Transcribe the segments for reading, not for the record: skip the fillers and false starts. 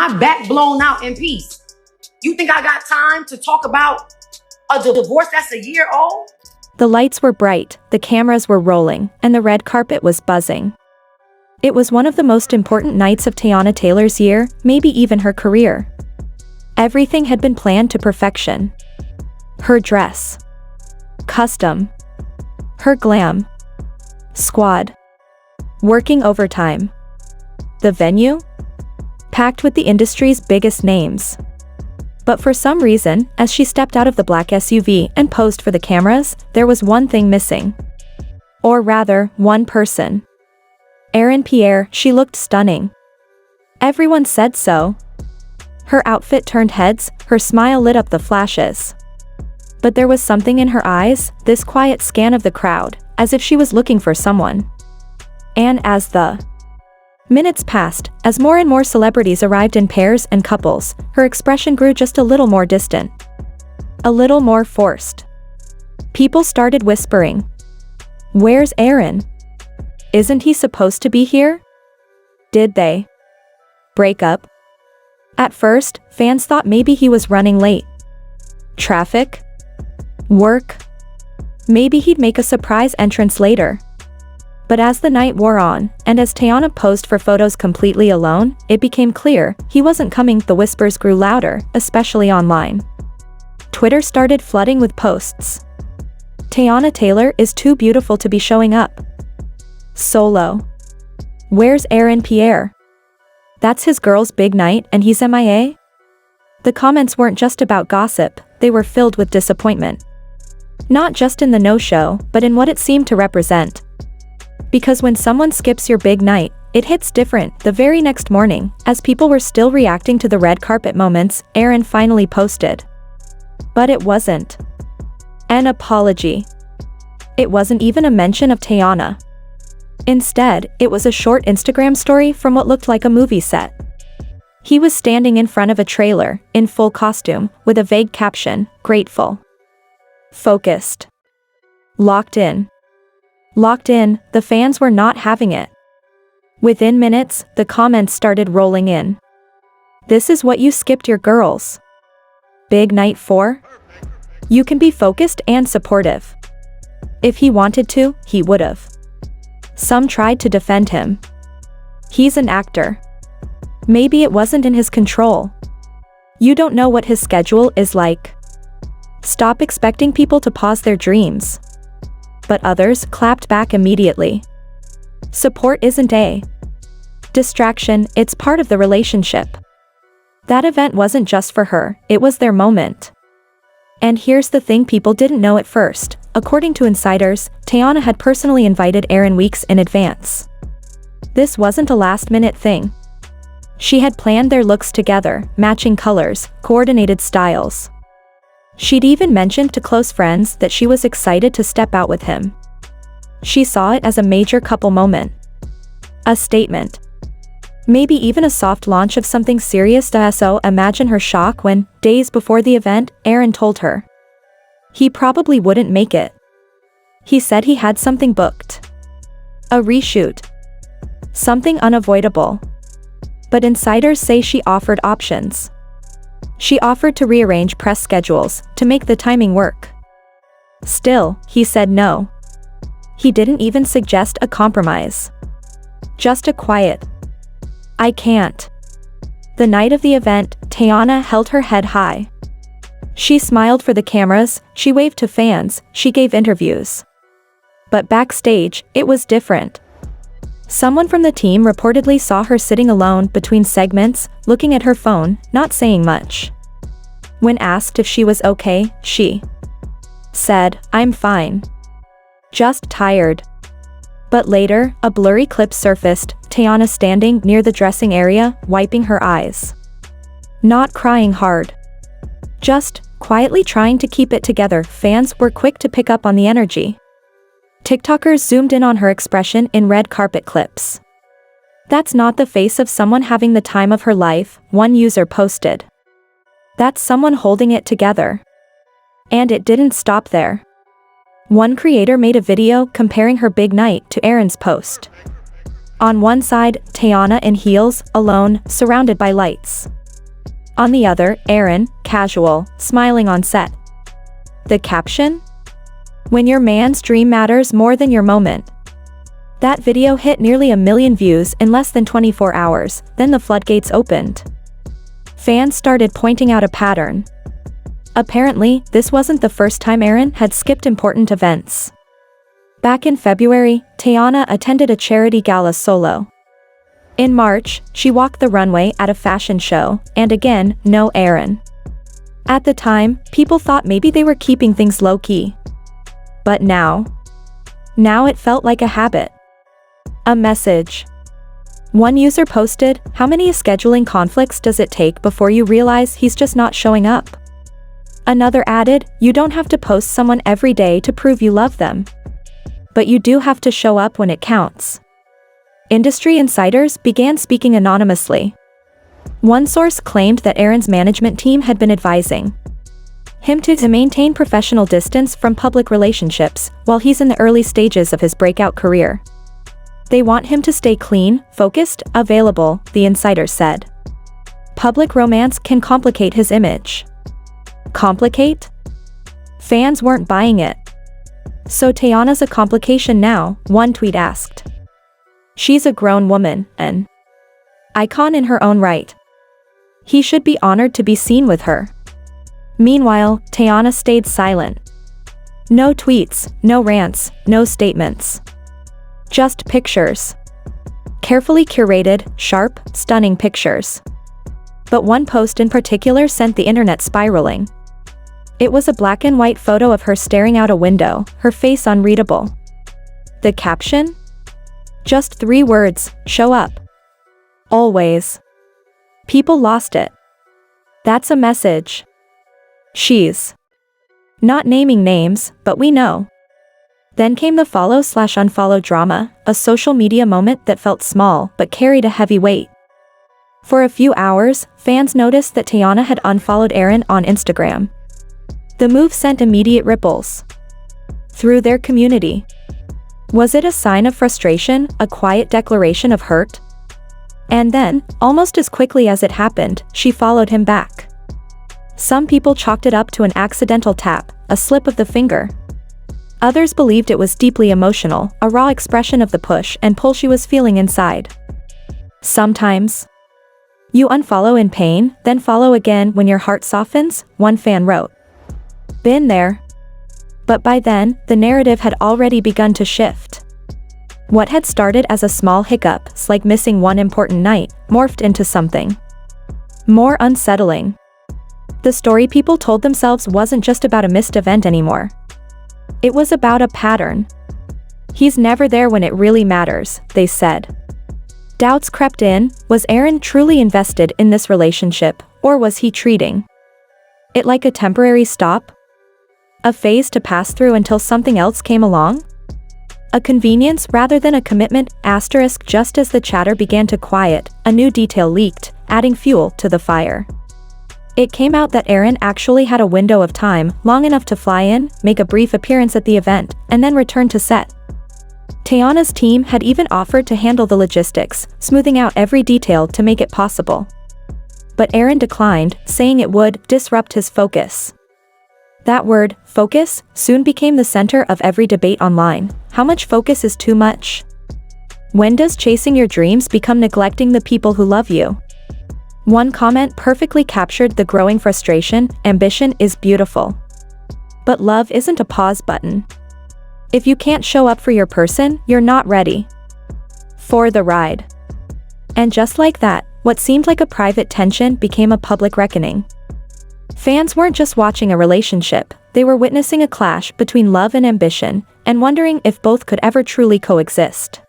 my back blown out in peace. You think I got time to talk about a divorce that's a year old? The lights were bright, the cameras were rolling, and the red carpet was buzzing. It was one of the most important nights of Teyana Taylor's year, maybe even her career. Everything had been planned to perfection. Her dress. Custom. Her glam. Squad. Working overtime. The venue? Packed with the industry's biggest names. But for some reason, as she stepped out of the black SUV and posed for the cameras, there was one thing missing. Or rather, one person. Aaron Pierre. She looked stunning. Everyone said so. Her outfit turned heads, her smile lit up the flashes. But there was something in her eyes, this quiet scan of the crowd, as if she was looking for someone. And as the minutes passed, as more and more celebrities arrived in pairs and couples, her expression grew just a little more distant. A little more forced. People started whispering. Where's Aaron? Isn't he supposed to be here? Did they break up? At first, fans thought maybe he was running late. Traffic? Work? Maybe he'd make a surprise entrance later. But as the night wore on, and as Teyana posed for photos completely alone, it became clear he wasn't coming. The whispers grew louder, especially online. Twitter started flooding with posts. Teyana Taylor is too beautiful to be showing up. Solo. Where's Aaron Pierre? That's his girl's big night and he's MIA? The comments weren't just about gossip, they were filled with disappointment. Not just in the no-show, but in what it seemed to represent. Because when someone skips your big night, it hits different. The very next morning, as people were still reacting to the red carpet moments, Aaron finally posted. But it wasn't an apology. It wasn't even a mention of Teyana. Instead, it was a short Instagram story from what looked like a movie set. He was standing in front of a trailer, in full costume, with a vague caption, grateful. Focused. Locked in. Locked in, the fans were not having it. Within minutes, the comments started rolling in. This is what you skipped your girls big night for? You can be focused and supportive. If he wanted to, he would've. Some tried to defend him. He's an actor. Maybe it wasn't in his control. You don't know what his schedule is like. Stop expecting people to pause their dreams. But others clapped back immediately. Support isn't a distraction, it's part of the relationship. That event wasn't just for her, it was their moment. And here's the thing people didn't know at first. According to insiders, Teyana had personally invited Aaron weeks in advance. This wasn't a last-minute thing. She had planned their looks together, matching colors, coordinated styles. She'd even mentioned to close friends that she was excited to step out with him. She saw it as a major couple moment. A statement. Maybe even a soft launch of something serious. So imagine her shock when, days before the event, Aaron told her he probably wouldn't make it. He said he had something booked. A reshoot. Something unavoidable. But insiders say she offered options. She offered to rearrange press schedules, to make the timing work. Still, he said no. He didn't even suggest a compromise. Just a quiet, I can't. The night of the event, Teyana held her head high. She smiled for the cameras, she waved to fans, she gave interviews. But backstage, it was different. Someone from the team reportedly saw her sitting alone between segments, looking at her phone, not saying much. When asked if she was okay, she said, "I'm fine. Just tired." But later, a blurry clip surfaced, Teyana standing near the dressing area, wiping her eyes. Not crying hard. Just quietly trying to keep it together. Fans were quick to pick up on the energy. TikTokers zoomed in on her expression in red carpet clips. "That's not the face of someone having the time of her life," one user posted. "That's someone holding it together." And it didn't stop there. One creator made a video comparing her big night to Aaron's post. On one side, Teyana in heels, alone, surrounded by lights. On the other, Aaron, casual, smiling on set. The caption? "When your man's dream matters more than your moment." That video hit nearly 1 million views in less than 24 hours, then the floodgates opened. Fans started pointing out a pattern. Apparently, this wasn't the first time Aaron had skipped important events. Back in February, Teyana attended a charity gala solo. In March, she walked the runway at a fashion show, and again, no Aaron. At the time, people thought maybe they were keeping things low-key. But now it felt like a habit. A message. One user posted, "How many scheduling conflicts does it take before you realize he's just not showing up?" Another added, "You don't have to post someone every day to prove you love them. But you do have to show up when it counts." Industry insiders began speaking anonymously. One source claimed that Aaron's management team had been advising him to maintain professional distance from public relationships while he's in the early stages of his breakout career. They want him to stay clean, focused, available, the insider said. Public romance can complicate his image. Complicate? Fans weren't buying it. "So Teyana's a complication now," one tweet asked. "She's a grown woman, an icon in her own right. He should be honored to be seen with her." Meanwhile, Teyana stayed silent. No tweets, no rants, no statements. Just pictures. Carefully curated, sharp, stunning pictures. But one post in particular sent the internet spiraling. It was a black and white photo of her staring out a window, her face unreadable. The caption? Just 3 words, "Show up. Always." People lost it. That's a message. She's not naming names, but we know. Then came the follow/unfollow drama, a social media moment that felt small but carried a heavy weight. For a few hours, fans noticed that Teyana had unfollowed Aaron on Instagram. The move sent immediate ripples through their community. Was it a sign of frustration, a quiet declaration of hurt? And then, almost as quickly as it happened, she followed him back. Some people chalked it up to an accidental tap, a slip of the finger. Others believed it was deeply emotional, a raw expression of the push and pull she was feeling inside. Sometimes you unfollow in pain, then follow again when your heart softens, one fan wrote. Been there. But by then, the narrative had already begun to shift. What had started as a small hiccup, like missing one important night, morphed into something more unsettling. The story people told themselves wasn't just about a missed event anymore. It was about a pattern. He's never there when it really matters, they said. Doubts crept in. Was Aaron truly invested in this relationship, or was he treating it like a temporary stop? A phase to pass through until something else came along? A convenience rather than a commitment, asterisk. Just as the chatter began to quiet, a new detail leaked, adding fuel to the fire. It came out that Aaron actually had a window of time, long enough to fly in, make a brief appearance at the event, and then return to set. Teyana's team had even offered to handle the logistics, smoothing out every detail to make it possible. But Aaron declined, saying it would disrupt his focus. That word, focus, soon became the center of every debate online. How much focus is too much? When does chasing your dreams become neglecting the people who love you? One comment perfectly captured the growing frustration. Ambition is beautiful. But love isn't a pause button. If you can't show up for your person, you're not ready for the ride. And just like that, what seemed like a private tension became a public reckoning. Fans weren't just watching a relationship, they were witnessing a clash between love and ambition, and wondering if both could ever truly coexist.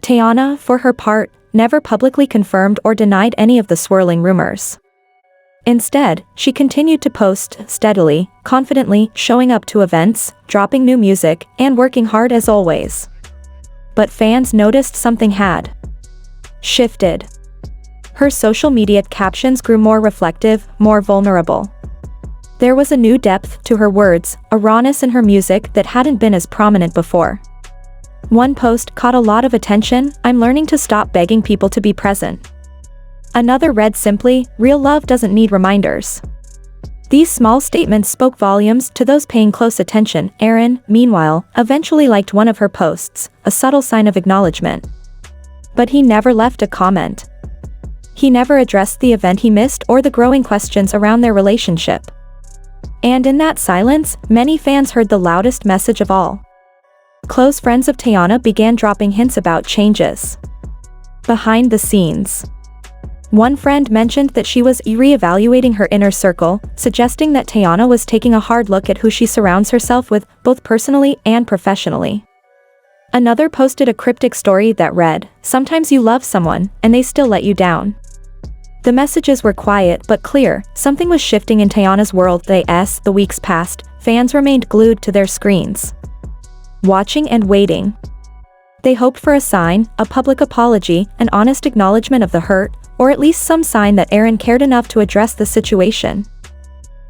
Teyana, for her part, never publicly confirmed or denied any of the swirling rumors. Instead, she continued to post steadily, confidently, showing up to events, dropping new music, and working hard as always. But fans noticed something had shifted. Her social media captions grew more reflective, more vulnerable. There was a new depth to her words, a rawness in her music that hadn't been as prominent before. One post caught a lot of attention: "I'm learning to stop begging people to be present." Another read simply, "Real love doesn't need reminders." These small statements spoke volumes to those paying close attention. Aaron, meanwhile, eventually liked one of her posts, a subtle sign of acknowledgement. But he never left a comment. He never addressed the event he missed or the growing questions around their relationship. And in that silence, many fans heard the loudest message of all. Close friends of Teyana began dropping hints about changes behind the scenes. One friend mentioned that she was re-evaluating her inner circle, suggesting that Teyana was taking a hard look at who she surrounds herself with, both personally and professionally. Another posted a cryptic story that read, "Sometimes you love someone, and they still let you down." The messages were quiet but clear. Something was shifting in Teyana's world. The weeks passed, fans remained glued to their screens, watching and waiting. They hoped for a sign, a public apology, an honest acknowledgement of the hurt, or at least some sign that Aaron cared enough to address the situation.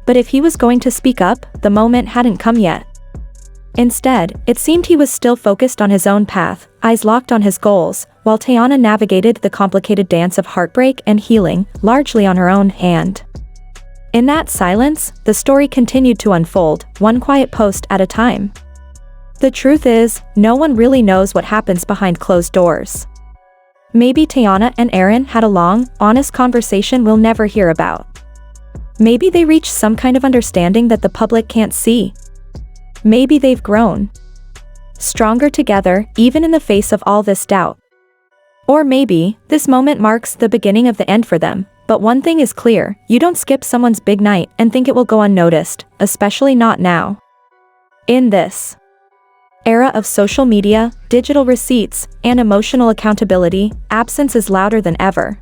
But if he was going to speak up, the moment hadn't come yet. Instead, it seemed he was still focused on his own path, eyes locked on his goals, while Teyana navigated the complicated dance of heartbreak and healing, largely on her own hand. In that silence, the story continued to unfold, one quiet post at a time. The truth is, no one really knows what happens behind closed doors. Maybe Teyana and Aaron had a long, honest conversation we'll never hear about. Maybe they reached some kind of understanding that the public can't see. Maybe they've grown stronger together, even in the face of all this doubt. Or maybe, this moment marks the beginning of the end for them. But one thing is clear, you don't skip someone's big night and think it will go unnoticed, especially not now. In this era of social media, digital receipts, and emotional accountability, absence is louder than ever.